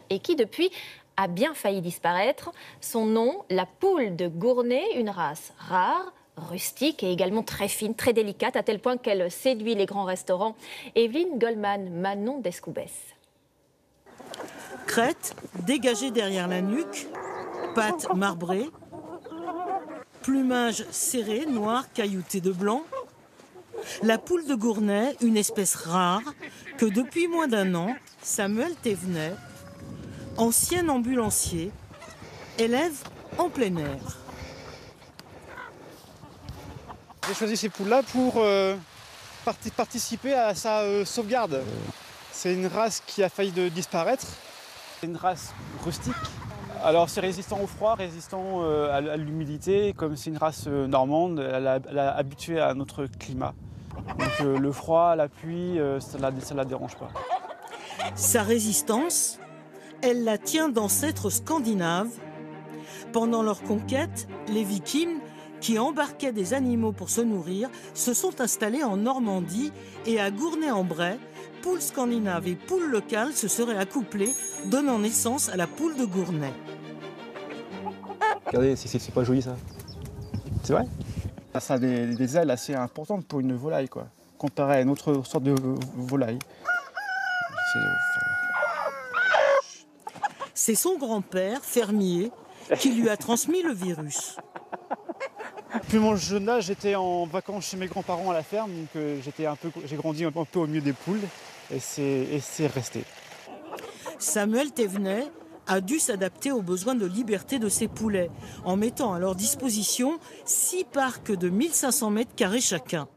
Et qui depuis a bien failli disparaître. Son nom, la poule de Gournay, une race rare, rustique et également très fine, très délicate, à tel point qu'elle séduit les grands restaurants. Evelyne Goldman, Manon Descoubès. Crête dégagée derrière la nuque, pattes marbrées, plumage serré, noir caillouté de blanc. La poule de Gournay, une espèce rare que depuis moins d'1 an, Samuel Thévenet, ancien ambulancier, élève en plein air. J'ai choisi ces poules-là pour participer à sa sauvegarde. C'est une race qui a failli disparaître. C'est une race rustique. Alors c'est résistant au froid, résistant à l'humidité. Comme c'est une race normande, elle est habituée à notre climat. Donc le froid, la pluie, ça la dérange pas. Sa résistance, elle la tient d'ancêtres scandinaves. Pendant leur conquête, les Vikings, qui embarquaient des animaux pour se nourrir, se sont installés en Normandie et à Gournay-en-Bray, poules scandinaves et poules locales se seraient accouplées, donnant naissance à la poule de Gournay. Regardez, c'est pas joli ça. C'est vrai? Ça a des ailes assez importantes pour une volaille, quoi, comparé à une autre sorte de volaille. C'est son grand-père, fermier, qui lui a transmis le virus. Depuis mon jeune âge, j'étais en vacances chez mes grands-parents à la ferme, donc j'ai grandi un peu au milieu des poules et c'est resté. Samuel Thévenet a dû s'adapter aux besoins de liberté de ses poulets, en mettant à leur disposition 6 parcs de 1500 mètres carrés chacun.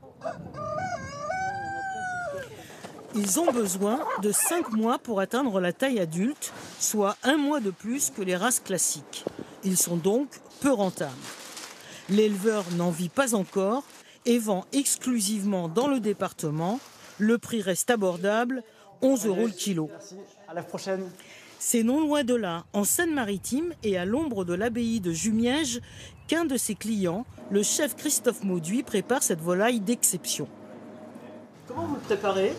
Ils ont besoin de 5 mois pour atteindre la taille adulte, soit 1 mois de plus que les races classiques. Ils sont donc peu rentables. L'éleveur n'en vit pas encore et vend exclusivement dans le département. Le prix reste abordable, 11 € le kilo. Merci, à la prochaine. C'est non loin de là, en Seine-Maritime et à l'ombre de l'abbaye de Jumièges, qu'un de ses clients, le chef Christophe Mauduit, prépare cette volaille d'exception. Comment vous le préparez ?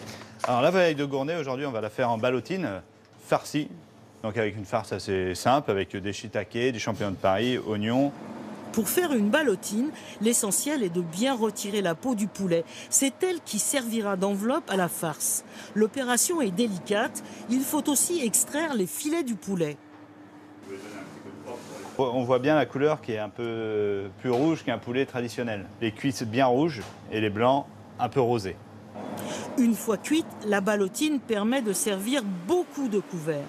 Alors la volaille de Gournay, aujourd'hui, on va la faire en ballotine farcie. Donc avec une farce assez simple, avec des shiitake, des champignons de Paris, oignons. Pour faire une ballotine, l'essentiel est de bien retirer la peau du poulet. C'est elle qui servira d'enveloppe à la farce. L'opération est délicate. Il faut aussi extraire les filets du poulet. On voit bien la couleur qui est un peu plus rouge qu'un poulet traditionnel. Les cuisses bien rouges et les blancs un peu rosés. Une fois cuite, la ballotine permet de servir beaucoup de couverts.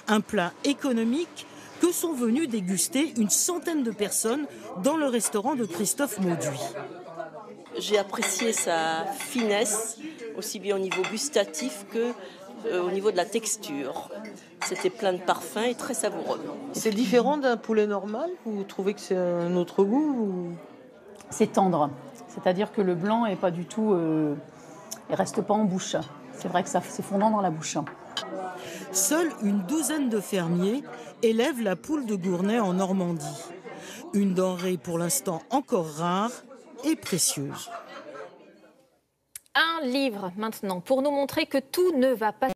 Un plat économique que sont venus déguster une centaine de personnes dans le restaurant de Christophe Mauduit. J'ai apprécié sa finesse, aussi bien au niveau gustatif que au niveau de la texture. C'était plein de parfums et très savoureux. C'est différent d'un poulet normal? Vous trouvez que c'est un autre goût ou... C'est tendre, c'est-à-dire que le blanc est pas du tout, il reste pas en bouche. C'est vrai que c'est fondant dans la bouche. Seule une douzaine de fermiers élèvent la poule de Gournay en Normandie. Une denrée pour l'instant encore rare et précieuse. Un livre maintenant pour nous montrer que tout ne va pas